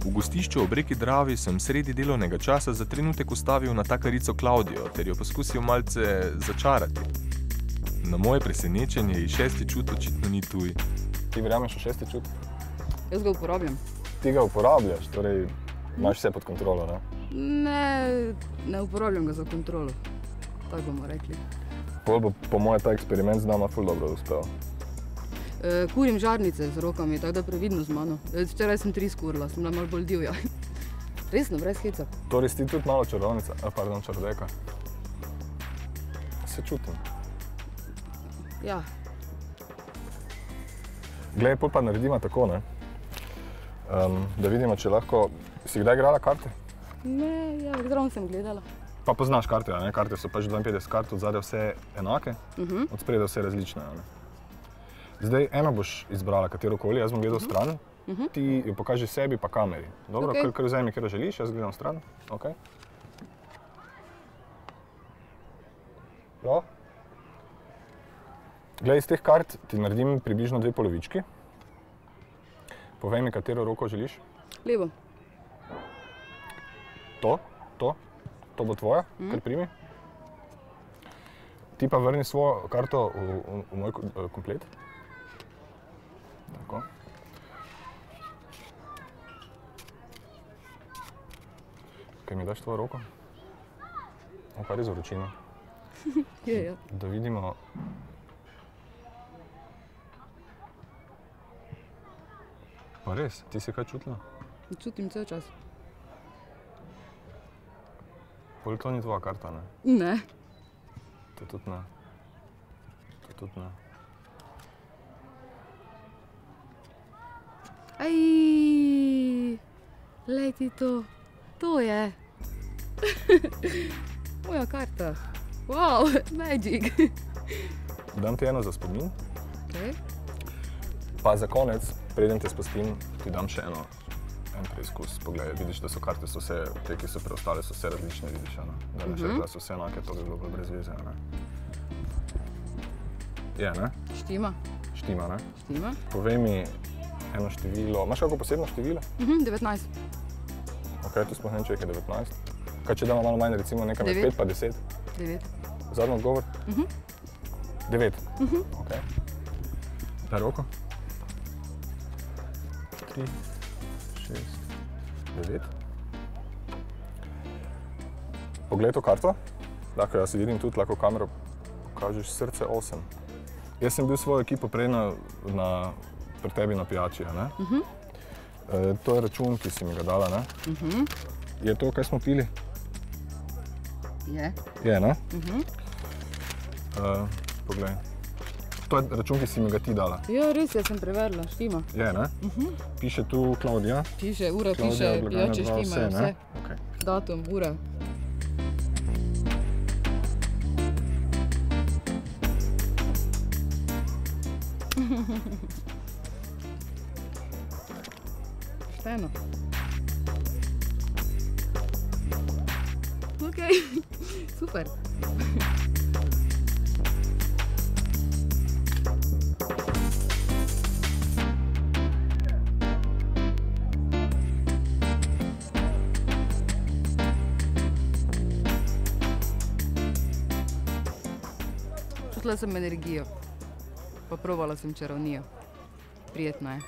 V gostišču ob reki Dravi sem sredi delovnega časa za trenutek ustavil na takarico Klaudijo ter jo poskusil malce začarati. Na moje presenečenje ji šesti čut očitno ni tuj. Ti verjameš v šesti čut? Jaz ga uporabljam. Ti ga uporabljaš, torej imaš vse pod kontrolo, ne? Ne uporabljam ga za kontrolo. Tako bomo rekli. Pol bo po moje ta eksperiment z nama ful dobro uspel. Kurim žarnice z rokami, tako da previdno z mano. Včeraj sem 3 skurila, sem bila malo bolj divja. Resno, brez heca. Torej si ti tudi malo čarovnica, čarodejka. Se čutim. Ja. Glej, pol pa naredimo tako, ne? Da vidimo, če lahko... Si kdaj igrala karte? Ne, ja, zraven sem gledala. Pa poznaš karte, ne? Karte so pač 52 kart, od zadaj vse enake, od spredaj vse različne, ne? Zdaj, eno boš izbrala katerokoli, jaz bom gledal stran, ti jo pokaži sebi pa kameri. Dobro, kar vzemi, kjer želiš, jaz gledam stran. Ok. Prav? Glej, iz teh kart ti naredim približno 2 polovički. Povej mi, katero roko želiš. Levo. To bo tvoja, kar primi. Ti pa vrni svojo karto v moj komplet. Tako. Kaj mi daš tvojo roko? Kar je za vročino. Je. Da vidimo. Pa res, ti si kaj čutila? Čutim cel čas. Pol to ni tvoja karta, ne? Ne. To tudi ne. To tudi ne. Aj, lej ti to. To je. Moja karta. Wow, magic. Dam ti eno za spomin. Okay. Pa za konec, preden te spustim, ti dam še en preizkus. Poglej, vidiš, da so karte so vse, te, ki so preostale, so vse različne, vidiš, ne? Da ne še rekla, so vse enake, to bi bilo brez veze, ne? Je, ne? Štima. Štima, ne? Štima. Povej mi eno število, imaš kako posebno število? 19. Ok, tu sploh ne vem, če je 19. Kaj če damo malo manj, recimo nekaj med 5 pa 10? 9. Zadnji odgovor? 9? Ok. Daj roko. 3, 6, 9. Poglej to karto. Lahko jaz se vidim tudi, lahko kamero pokažeš srce 8. Jaz sem bil svojo ekipo prej pri tebi na pijači, ne? To je račun, ki si mi ga dala, ne? Je to, kaj smo pili? Je. Je, ne? Poglej. To je račun, ki si mi ga ti dala. Ja, res, jaz sem preverila, štima. Je, ne? Piše tu Klaudija. Piše, ura piše, pijače štimajo, vse. Datum, ura. Šteno. Ok, super. Čutila sem energijo, pa probala sem čarovnijo. Prijetno je.